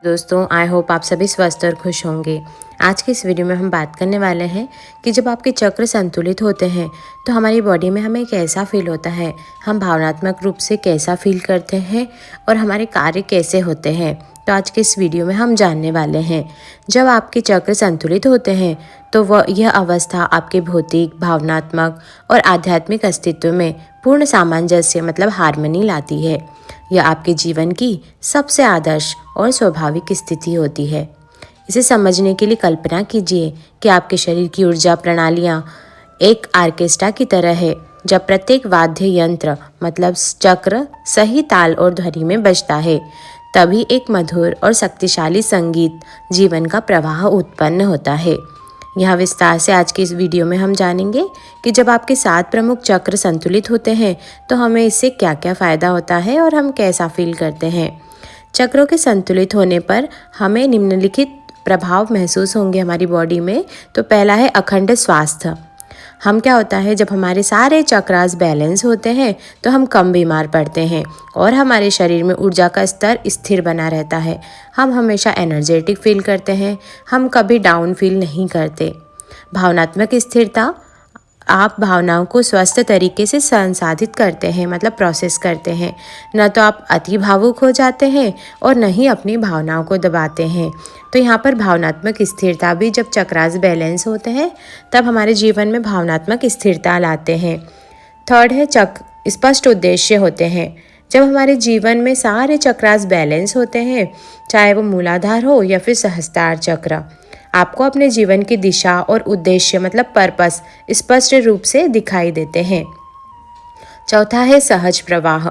दोस्तों, I hope आप सभी स्वस्थ और खुश होंगे। आज की इस वीडियो में हम बात करने वाले हैं कि जब आपके चक्र संतुलित होते हैं तो हमारी बॉडी में हमें कैसा फील होता है, हम भावनात्मक रूप से कैसा फील करते हैं और हमारे कार्य कैसे होते हैं। तो आज के इस वीडियो में हम जानने वाले हैं। जब आपके चक्र संतुलित होते हैं तो यह अवस्था आपके भौतिक, भावनात्मक और आध्यात्मिक अस्तित्व में पूर्ण सामंजस्य मतलब हार्मनी लाती है। यह आपके जीवन की सबसे आदर्श और स्वाभाविक स्थिति होती है। इसे समझने के लिए कल्पना कीजिए कि आपके शरीर की ऊर्जा प्रणालियाँ एक आर्केस्ट्रा की तरह है। जब प्रत्येक वाद्य यंत्र मतलब चक्र सही ताल और ध्वनि में बजता है, तभी एक मधुर और शक्तिशाली संगीत जीवन का प्रवाह उत्पन्न होता है। यहाँ विस्तार से आज के इस वीडियो में हम जानेंगे कि जब आपके 7 प्रमुख चक्र संतुलित होते हैं तो हमें इससे क्या क्या फ़ायदा होता है और हम कैसा फील करते हैं। चक्रों के संतुलित होने पर हमें निम्नलिखित प्रभाव महसूस होंगे हमारी बॉडी में। तो पहला है अखंड स्वास्थ्य। हम क्या होता है, जब हमारे सारे चक्रास बैलेंस होते हैं तो हम कम बीमार पड़ते हैं और हमारे शरीर में ऊर्जा का स्तर स्थिर बना रहता है। हम हमेशा एनर्जेटिक फील करते हैं, हम कभी डाउन फील नहीं करते। भावनात्मक स्थिरता, आप भावनाओं को स्वस्थ तरीके से संसाधित करते हैं मतलब प्रोसेस करते हैं। न तो आप अति भावुक हो जाते हैं और न ही अपनी भावनाओं को दबाते हैं। तो यहाँ पर भावनात्मक स्थिरता भी, जब चक्रास बैलेंस होते हैं तब हमारे जीवन में भावनात्मक स्थिरता लाते हैं। थर्ड है स्पष्ट उद्देश्य होते हैं। जब हमारे जीवन में सारे चक्रास बैलेंस होते हैं, चाहे वो मूलाधार हो या फिर सहस्त्रार चक्र, आपको अपने जीवन की दिशा और उद्देश्य मतलब पर्पस स्पष्ट रूप से दिखाई देते हैं। चौथा है सहज प्रवाह।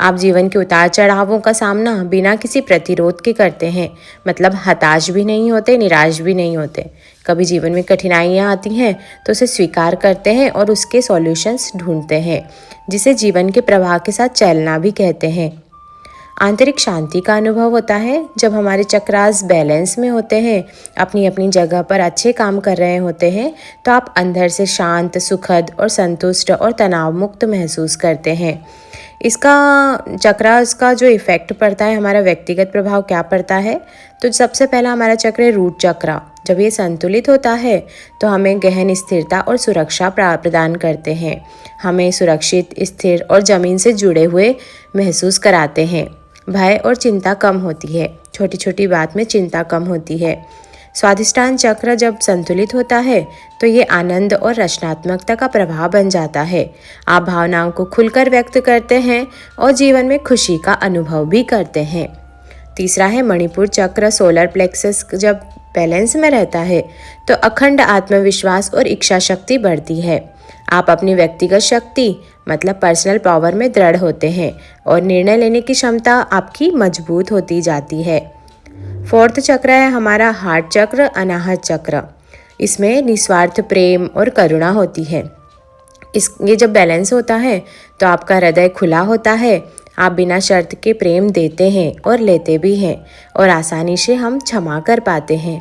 आप जीवन के उतार चढ़ावों का सामना बिना किसी प्रतिरोध के करते हैं, मतलब हताश भी नहीं होते, निराश भी नहीं होते। कभी जीवन में कठिनाइयाँ आती हैं तो उसे स्वीकार करते हैं और उसके सॉल्यूशंस ढूंढते हैं, जिसे जीवन के प्रवाह के साथ चलना भी कहते हैं। आंतरिक शांति का अनुभव होता है। जब हमारे चक्रास बैलेंस में होते हैं, अपनी अपनी जगह पर अच्छे काम कर रहे होते हैं, तो आप अंदर से शांत, सुखद और संतुष्ट और तनाव मुक्त महसूस करते हैं। इसका चक्रास का जो इफ़ेक्ट पड़ता है, हमारा व्यक्तिगत प्रभाव क्या पड़ता है, तो सबसे पहला हमारा चक्र है रूट चक्र। जब ये संतुलित होता है तो हमें गहन स्थिरता और सुरक्षा प्रदान करते हैं। हमें सुरक्षित, स्थिर और ज़मीन से जुड़े हुए महसूस कराते हैं। भय और चिंता कम होती है, छोटी छोटी बात में चिंता कम होती है। स्वाधिष्ठान चक्र जब संतुलित होता है तो ये आनंद और रचनात्मकता का प्रभाव बन जाता है। आप भावनाओं को खुलकर व्यक्त करते हैं और जीवन में खुशी का अनुभव भी करते हैं। तीसरा है मणिपुर चक्र, सोलर प्लेक्सस जब बैलेंस में रहता है तो अखंड आत्मविश्वास और इच्छा शक्ति बढ़ती है। आप अपनी व्यक्तिगत शक्ति मतलब पर्सनल पावर में दृढ़ होते हैं और निर्णय लेने की क्षमता आपकी मजबूत होती जाती है। फोर्थ चक्र है हमारा हार्ट चक्र, अनाहत चक्र। इसमें निस्वार्थ प्रेम और करुणा होती है। ये जब बैलेंस होता है तो आपका हृदय खुला होता है। आप बिना शर्त के प्रेम देते हैं और लेते भी हैं और आसानी से हम क्षमा कर पाते हैं।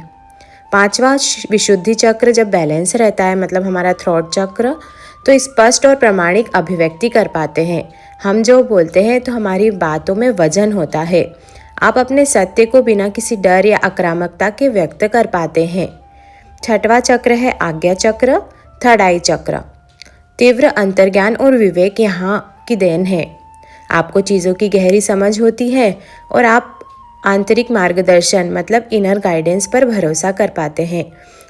पांचवा विशुद्धि चक्र जब बैलेंस रहता है मतलब हमारा थ्रोट चक्र, तो स्पष्ट और प्रामाणिक अभिव्यक्ति कर पाते हैं। हम जो बोलते हैं तो हमारी बातों में वजन होता है। आप अपने सत्य को बिना किसी डर या आक्रामकता के व्यक्त कर पाते हैं। छठवां चक्र है आज्ञा चक्र, थर्ड आई चक्र। तीव्र अंतर्ज्ञान और विवेक यहाँ की देन है। आपको चीज़ों की गहरी समझ होती है और आप आंतरिक मार्गदर्शन मतलब इनर गाइडेंस पर भरोसा कर पाते हैं।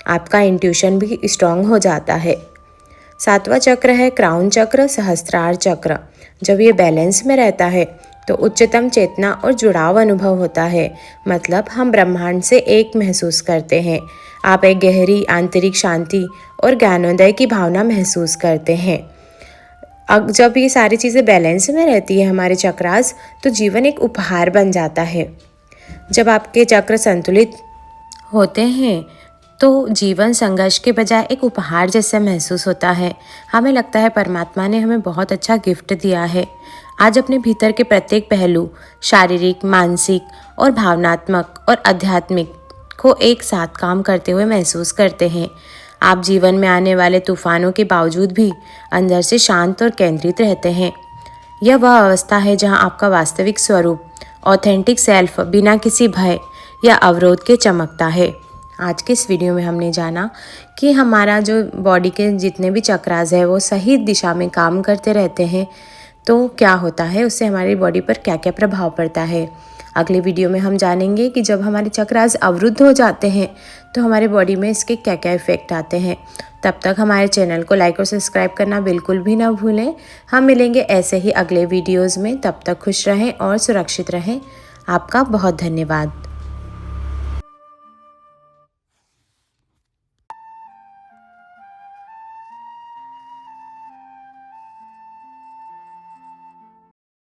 आपका इंट्यूशन भी स्ट्रांग हो जाता है। सातवां चक्र है क्राउन चक्र, सहस्त्रार चक्र। जब ये बैलेंस में रहता है तो उच्चतम चेतना और जुड़ाव अनुभव होता है, मतलब हम ब्रह्मांड से एक महसूस करते हैं। आप एक गहरी आंतरिक शांति और ज्ञानोदय की भावना महसूस करते हैं। अब जब ये सारी चीज़ें बैलेंस में रहती है हमारे चक्रास, तो जीवन एक उपहार बन जाता है। जब आपके चक्र संतुलित होते हैं तो जीवन संघर्ष के बजाय एक उपहार जैसा महसूस होता है। हमें लगता है परमात्मा ने हमें बहुत अच्छा गिफ्ट दिया है। आज अपने भीतर के प्रत्येक पहलू, शारीरिक, मानसिक और भावनात्मक और आध्यात्मिक को एक साथ काम करते हुए महसूस करते हैं। आप जीवन में आने वाले तूफानों के बावजूद भी अंदर से शांत और केंद्रित रहते हैं। यह वह अवस्था है जहां आपका वास्तविक स्वरूप, ऑथेंटिक सेल्फ बिना किसी भय या अवरोध के चमकता है। आज के इस वीडियो में हमने जाना कि हमारा जो बॉडी के जितने भी चक्रास है वो सही दिशा में काम करते रहते हैं तो क्या होता है, उससे हमारी बॉडी पर क्या क्या प्रभाव पड़ता है। अगले वीडियो में हम जानेंगे कि जब हमारे चक्रास अवरुद्ध हो जाते हैं तो हमारे बॉडी में इसके क्या क्या इफ़ेक्ट आते हैं। तब तक हमारे चैनल को लाइक और सब्सक्राइब करना बिल्कुल भी ना भूलें। हम मिलेंगे ऐसे ही अगले वीडियोज़ में। तब तक खुश रहें और सुरक्षित रहें। आपका बहुत धन्यवाद।